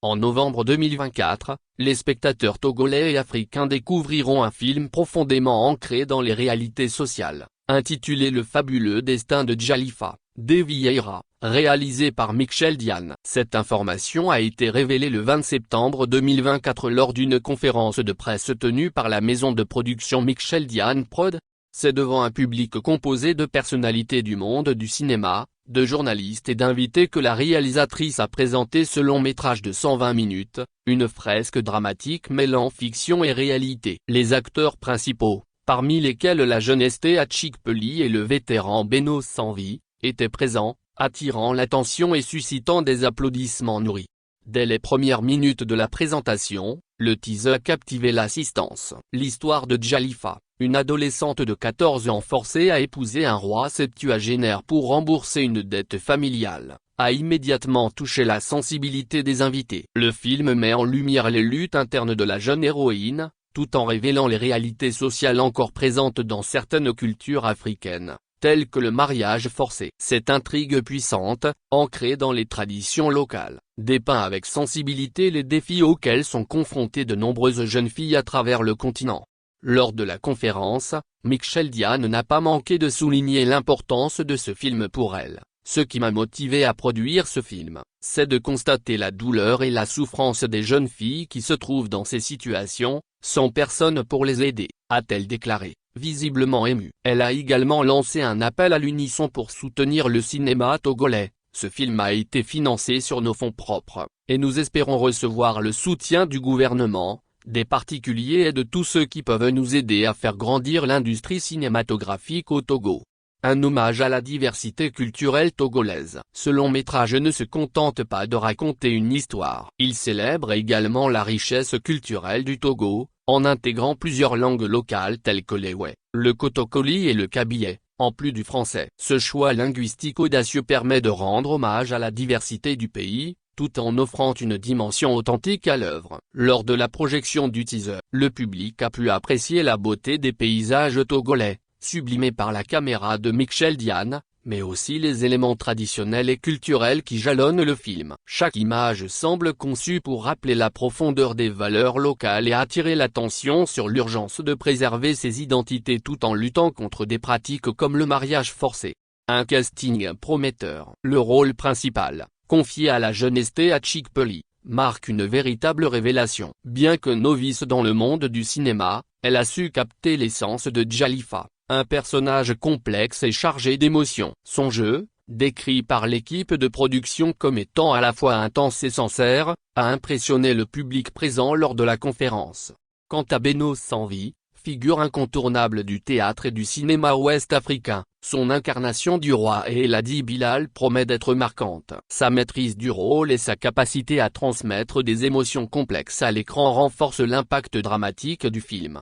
En novembre 2024, les spectateurs togolais et africains découvriront un film profondément ancré dans les réalités sociales, intitulé Le fabuleux destin de Djalifa, de Vieira, réalisé par Michel Diane. Cette information a été révélée le 20 septembre 2024 lors d'une conférence de presse tenue par la maison de production Michel Diane Prod. C'est devant un public composé de personnalités du monde du cinéma, de journalistes et d'invités que la réalisatrice a présenté ce long métrage de 120 minutes, une fresque dramatique mêlant fiction et réalité. Les acteurs principaux, parmi lesquels la jeune Esté Achikpeli et le vétéran Beno Sanvi, étaient présents, attirant l'attention et suscitant des applaudissements nourris. Dès les premières minutes de la présentation, le teaser a captivé l'assistance. L'histoire de Djalifa, une adolescente de 14 ans forcée à épouser un roi septuagénaire pour rembourser une dette familiale, a immédiatement touché la sensibilité des invités. Le film met en lumière les luttes internes de la jeune héroïne, tout en révélant les réalités sociales encore présentes dans certaines cultures africaines, telles que le mariage forcé. Cette intrigue puissante, ancrée dans les traditions locales, dépeint avec sensibilité les défis auxquels sont confrontées de nombreuses jeunes filles à travers le continent. Lors de la conférence, Michel Diane n'a pas manqué de souligner l'importance de ce film pour elle. Ce qui m'a motivé à produire ce film, c'est de constater la douleur et la souffrance des jeunes filles qui se trouvent dans ces situations, sans personne pour les aider, a-t-elle déclaré, visiblement émue. Elle a également lancé un appel à l'unisson pour soutenir le cinéma togolais. Ce film a été financé sur nos fonds propres, et nous espérons recevoir le soutien du gouvernement, des particuliers et de tous ceux qui peuvent nous aider à faire grandir l'industrie cinématographique au Togo. Un hommage à la diversité culturelle togolaise. Ce long métrage ne se contente pas de raconter une histoire. Il célèbre également la richesse culturelle du Togo, en intégrant plusieurs langues locales telles que l'Ewe, le Kotokoli et le Kabylie, en plus du français. Ce choix linguistique audacieux permet de rendre hommage à la diversité du pays, tout en offrant une dimension authentique à l'œuvre. Lors de la projection du teaser, le public a pu apprécier la beauté des paysages togolais, sublimés par la caméra de Michel Diane, mais aussi les éléments traditionnels et culturels qui jalonnent le film. Chaque image semble conçue pour rappeler la profondeur des valeurs locales et attirer l'attention sur l'urgence de préserver ces identités tout en luttant contre des pratiques comme le mariage forcé. Un casting prometteur. Le rôle principal, confié à la jeune Esté Achikpeli, marque une véritable révélation. Bien que novice dans le monde du cinéma, elle a su capter l'essence de Djalifa, un personnage complexe et chargé d'émotions. Son jeu, décrit par l'équipe de production comme étant à la fois intense et sincère, a impressionné le public présent lors de la conférence. Quant à Beno Sanvi, figure incontournable du théâtre et du cinéma ouest-africain, son incarnation du roi et Eladi Bilal promet d'être marquante. Sa maîtrise du rôle et sa capacité à transmettre des émotions complexes à l'écran renforcent l'impact dramatique du film.